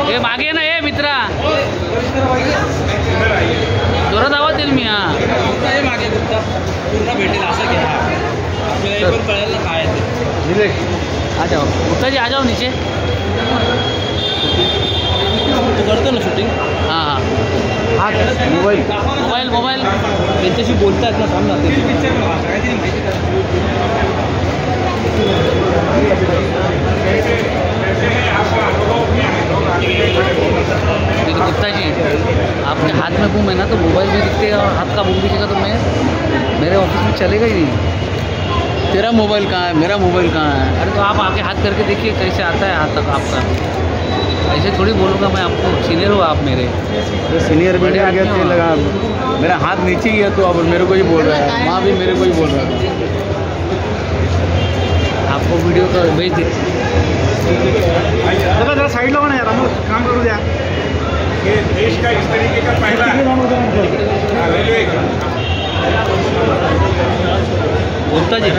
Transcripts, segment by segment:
हे मागे ना हे मित्रा जोरात आवाज येईल मी हे मागे पूर्ण भेटेल असं घ्या आपल्याला पण कळेल ना काय ते आ जाओ गुप्ता जी आ जाओ नीचे करतो ना शूटिंग हां हां हां मोबाईल त्यांच्याशी बोलतात ना थांब ना देखिए गुप्ता जी आपके हाथ में घूम है ना तो मोबाइल भी दिखते और हाथ का घूम दिखेगा तो मैं मेरे ऑफिस में चलेगा ही नहीं। तेरा मोबाइल कहाँ है, मेरा मोबाइल कहाँ है? अरे तो आप आके हाथ करके देखिए कैसे आता है हाथ तक आपका। ऐसे थोड़ी बोलूँगा मैं आपको, सीनियर हो आप मेरे। तो सीनियर भी आ गया लगा मेरा हाथ नीचे ही है तो अब मेरे को ही बोल रहा है, माँ भी मेरे को ही बोल रहा है। आपको वीडियो का भेज दे जरा साइड लो ना यार, हम काम करू द्या। ये देश का इस तरीके का पहला रेलवे गुप्ता जी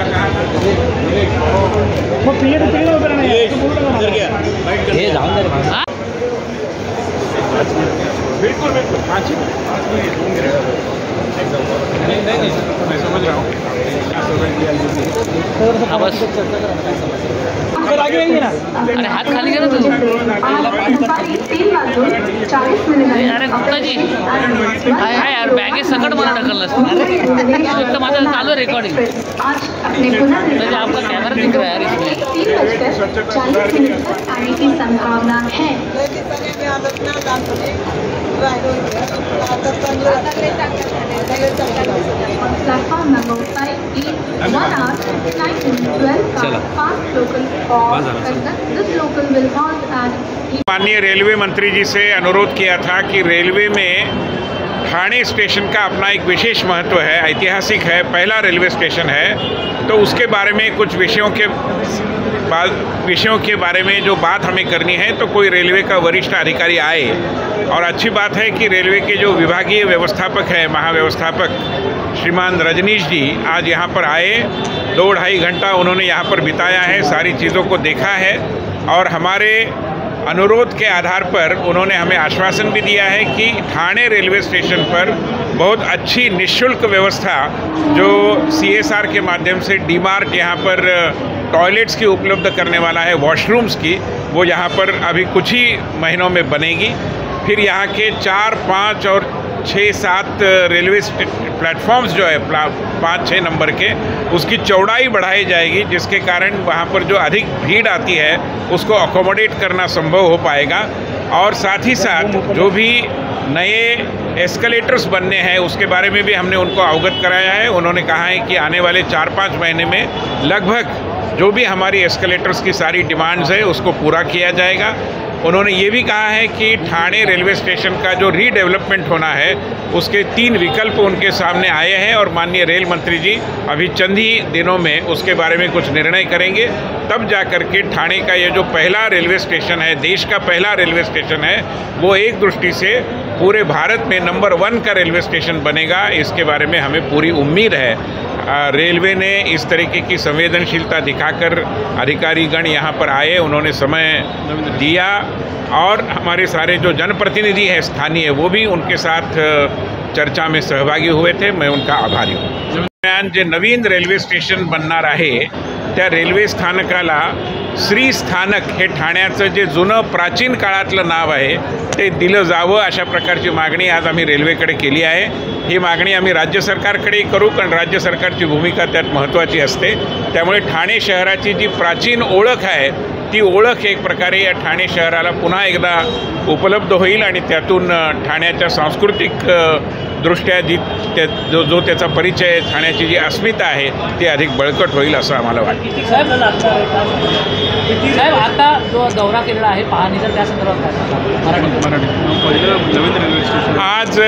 ये जाऊन दे बिल्कुल बिल्कुल 5 नहीं मैं समझ रहा हूँ। बस अरे हाथ खाली करा तू। अरे गुप्ता जी हाय यार बॅगे सकट मला ढकललंस एक तर माझं चालू रेकॉर्डिंग म्हणजे आपका कैमरा दिख रहा है यार इसमें आने की संभावना है। प्लेटफॉर्म नंबर 5 1 hour 12 का फास्ट लोकल और this local will halt at. माननीय रेलवे मंत्री जी से अनुरोध किया था कि रेलवे में ठाणे स्टेशन का अपना एक विशेष महत्व है, ऐतिहासिक है, पहला रेलवे स्टेशन है, तो उसके बारे में कुछ विषयों के बारे में जो बात हमें करनी है तो कोई रेलवे का वरिष्ठ अधिकारी आए। और अच्छी बात है कि रेलवे के जो विभागीय व्यवस्थापक है, महाव्यवस्थापक श्रीमान रजनीश जी आज यहाँ पर आए। 2-2.5 घंटा उन्होंने यहाँ पर बिताया है, सारी चीज़ों को देखा है और हमारे अनुरोध के आधार पर उन्होंने हमें आश्वासन भी दिया है कि ठाणे रेलवे स्टेशन पर बहुत अच्छी निःशुल्क व्यवस्था जो CSR के माध्यम से डीमार्ट यहाँ पर टॉयलेट्स की उपलब्ध करने वाला है, वॉशरूम्स की, वो यहाँ पर अभी कुछ ही महीनों में बनेगी। फिर यहाँ के 4, 5 और 6, 7 रेलवे प्लेटफॉर्म्स जो है 5-6 नंबर के, उसकी चौड़ाई बढ़ाई जाएगी, जिसके कारण वहाँ पर जो अधिक भीड़ आती है उसको अकोमोडेट करना संभव हो पाएगा। और साथ ही साथ जो भी नए एस्केलेटर्स बनने हैं उसके बारे में भी हमने उनको अवगत कराया है। उन्होंने कहा है कि आने वाले 4-5 महीने में लगभग जो भी हमारी एस्केलेटर्स की सारी डिमांड्स है उसको पूरा किया जाएगा। उन्होंने ये भी कहा है कि ठाणे रेलवे स्टेशन का जो रीडेवलपमेंट होना है उसके 3 विकल्प उनके सामने आए हैं और माननीय रेल मंत्री जी अभी चंद ही दिनों में उसके बारे में कुछ निर्णय करेंगे। तब जा कर के ठाणे का ये जो पहला रेलवे स्टेशन है, देश का पहला रेलवे स्टेशन है, वो एक दृष्टि से पूरे भारत में नंबर 1 का रेलवे स्टेशन बनेगा। इसके बारे में हमें पूरी उम्मीद है। रेलवे ने इस तरीके की संवेदनशीलता दिखाकर अधिकारीगण यहाँ पर आए, उन्होंने समय दिया और हमारे सारे जो जनप्रतिनिधि हैं स्थानीय वो भी उनके साथ चर्चा में सहभागी हुए थे। मैं उनका आभारी हूँ। जे नवीन रेल्वे स्टेशन बनणार आहे त्या रेल्वे स्थानकाला श्री स्थानक हे ठाण्याचं जे जुनं प्राचीन काळातलं नाव आहे ते दिलं जावं अशा प्रकारची मागणी आज आम्ही रेल्वेकडे केली आहे। ही मागणी आम्ही राज्य सरकारकडेही करू, कारण राज्य सरकारची भूमिका त्यात महत्त्वाची असते। त्यामुळे ठाणे शहराची जी प्राचीन ओळख आहे ती ओळख एक प्रकारे या ठाणे शहराला पुन्हा एकदा उपलब्ध होईल आणि त्यातून ठाण्याच्या सांस्कृतिक दृष्ट्या जो त्याचा परिचय, ठाण्याची जी अस्मिता आहे ती अधिक बळकट होईल असं आम्हाला वाटतं। साहेब आता जो दौरा केलेला आहे पाहणीचा त्या संदर्भात आज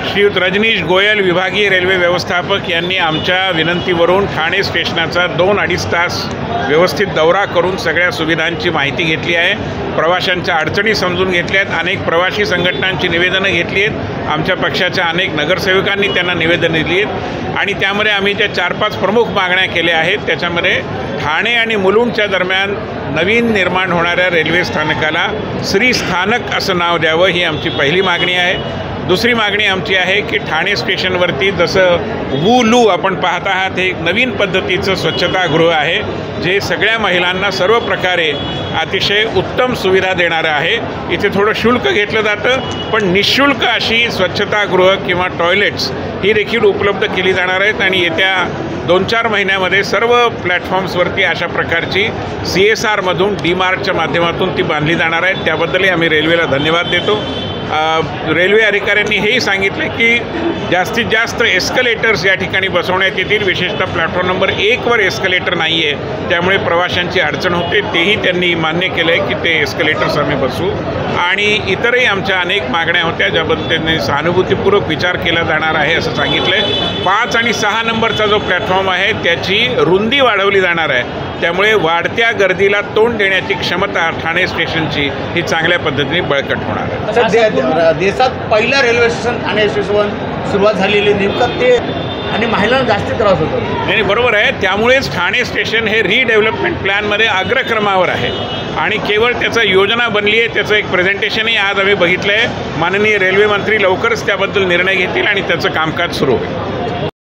श्रीयुत रजनीश गोयल विभागीय रेल्वे व्यवस्थापक यांनी आमच्या विनंतीवरून ठाणे स्टेशनाचा 2-2.5 तास व्यवस्थित दौरा करून सगळ्या सुविधांची माहिती घेतली आहे, प्रवाशांच्या अडचणी समजून घेतल्या आहेत, अनेक प्रवासी संघटनांची निवेदनं घेतली आहेत, आमच्या पक्षाच्या अनेक नगरसेवकांनी त्यांना निवेदनं दिली आहेत आणि त्यामध्ये आम्ही ज्या 4-5 प्रमुख मागण्या केल्या आहेत त्याच्यामध्ये ठाणे आणि मुलुंडच्या दरम्यान नवीन निर्माण होणाऱ्या रेल्वे स्थानकाला श्री स्थानक असं नाव द्यावं, ही आमची पहिली मागणी आहे. दुसरी मागणी आमची आहे की ठाणे स्टेशनवरती जसं वू आपण पाहत आहात, हे एक नवीन पद्धतीचं स्वच्छतागृह आहे जे सगळ्या महिलांना सर्व प्रकारे अतिशय उत्तम सुविधा देणारं आहे. इथे थोडं शुल्क घेतलं जातं, पण निःशुल्क अशी स्वच्छतागृह किंवा टॉयलेट्स ही देखील उपलब्ध केली जाणार आहेत. आणि येत्या 2-4 महिन्यामध्ये सर्व प्लॅटफॉर्म्सवरती अशा प्रकारची CSRमधून DMARTच्या माध्यमातून ती बांधली जाणार आहेत. त्याबद्दलही आम्ही रेल्वेला धन्यवाद देतो. रेल्वे अधिकाऱ्यांनी हेही सांगितले की जास्तीत जास्त एस्कलेटर्स या ठिकाणी बसवण्यात येतील. विशेषतः प्लॅटफॉर्म नंबर 1वर एस्कलेटर नाही आहे, त्यामुळे प्रवाशांची अडचण होते. तेही त्यांनी मान्य केलं आहे की ते एस्कलेटर्स आम्ही बसवू. आणि इतरही आमच्या अनेक मागण्या होत्या ज्याबद्दल त्यांनी सहानुभूतीपूर्वक विचार केला जाणार आहे असं सांगितलं आहे. 5 आणि 6 नंबरचा जो प्लॅटफॉर्म आहे त्याची रुंदी वाढवली जाणार आहे. त्यामुळे वाढत्या गर्दीला तोंड देण्याची क्षमता ठाणे स्टेशनची ही चांगल्या पद्धतीने बळकट होणार आहे. देशात पहिला रेल्वे स्टेशन ठाणे स्टेशन सुरुवात झालेली नेमकं ते, आणि महिलांना जास्त त्रास होतो. नाही, बरोबर आहे. त्यामुळेच ठाणे स्टेशन हे रिडेव्हलपमेंट प्लॅनमध्ये अग्रक्रमावर आहे आणि केवळ त्याचं योजना बनली आहे, त्याचं एक प्रेझेंटेशनही आज आम्ही बघितलं आहे. माननीय रेल्वे मंत्री लवकरच त्याबद्दल निर्णय घेतील आणि त्याचं कामकाज सुरू होईल.